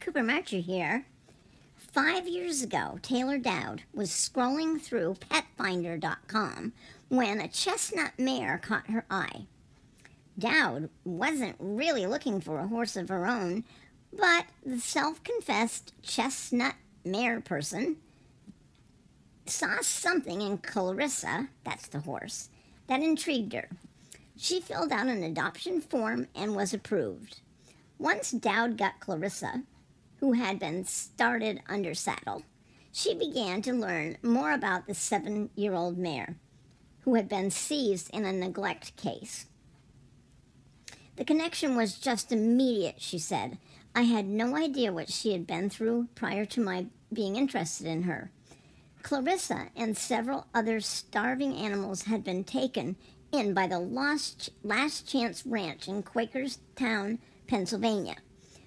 Cooper Marcher here. 5 years ago, Taylor Dowd was scrolling through petfinder.com when a chestnut mare caught her eye. Dowd wasn't really looking for a horse of her own, but the self-confessed chestnut mare person saw something in Clarissa, that's the horse, that intrigued her. She filled out an adoption form and was approved. Once Dowd got Clarissa, who had been started under saddle, she began to learn more about the 7-year-old mare, who had been seized in a neglect case. The connection was just immediate, she said. I had no idea what she had been through prior to my being interested in her. Clarissa and several other starving animals had been taken in by the Last Chance Ranch in Quakerstown, Pennsylvania.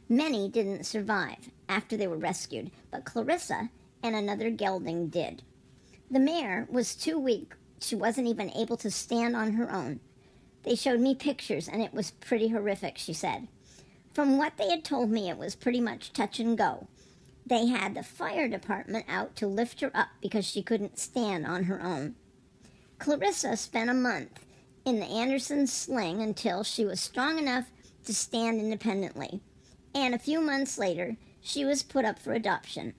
Many didn't survive after they were rescued, but Clarissa and another gelding did. The mare was too weak. She wasn't even able to stand on her own. They showed me pictures, and it was pretty horrific, she said. From what they had told me, it was pretty much touch and go. They had the fire department out to lift her up because she couldn't stand on her own. Clarissa spent a month in the Anderson sling until she was strong enough to stand independently, and a few months later, she was put up for adoption.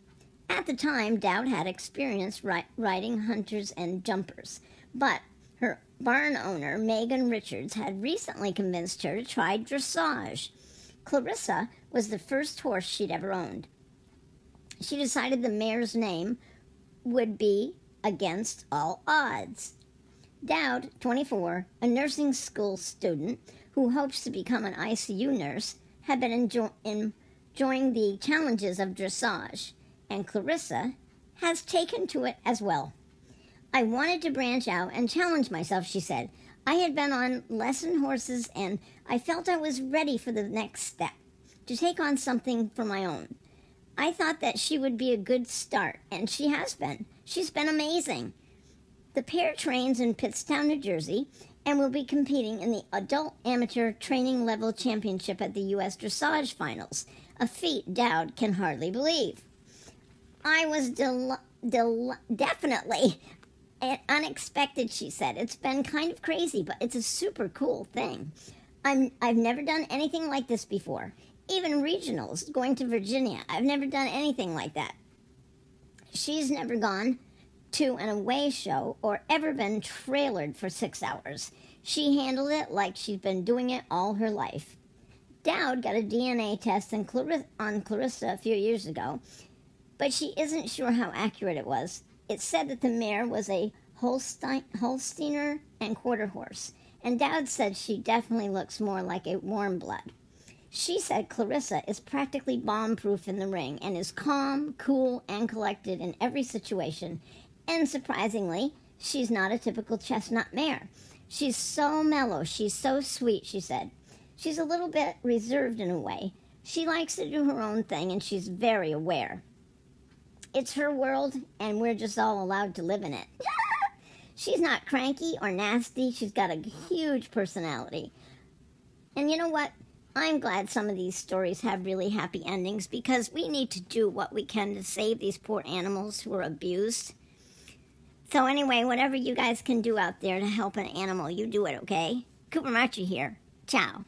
At the time, Dowd had experience riding hunters and jumpers, but her barn owner, Megan Richards, had recently convinced her to try dressage. Clarissa was the first horse she'd ever owned. She decided the mare's name would be Against All Odds. Dowd, 24, a nursing school student who hopes to become an ICU nurse, had been enjoying the challenges of dressage, and Clarissa has taken to it as well. I wanted to branch out and challenge myself, she said. I had been on lesson horses, and I felt I was ready for the next step, to take on something for my own. I thought that she would be a good start, and she has been. She's been amazing. The pair trains in Pittstown, New Jersey, and will be competing in the Adult Amateur Training Level Championship at the U.S. Dressage Finals, a feat Dowd can hardly believe. I was definitely unexpected, she said. It's been kind of crazy, but it's a super cool thing. I've never done anything like this before. Even regionals, going to Virginia. I've never done anything like that. She's never gone to an away show or ever been trailered for 6 hours. She handled it like she's been doing it all her life. Dowd got a DNA test on Clarissa a few years ago, but she isn't sure how accurate it was. It said that the mare was a Holsteiner and quarter horse, and Dowd said she definitely looks more like a warm blood. She said Clarissa is practically bomb-proof in the ring and is calm, cool, and collected in every situation. And surprisingly, she's not a typical chestnut mare. She's so mellow, she's so sweet, she said. She's a little bit reserved in a way. She likes to do her own thing, and she's very aware. It's her world, and we're just all allowed to live in it. She's not cranky or nasty. She's got a huge personality. And you know what? I'm glad some of these stories have really happy endings, because we need to do what we can to save these poor animals who are abused. So anyway, whatever you guys can do out there to help an animal, you do it, okay? Cooper Marcher here. Ciao.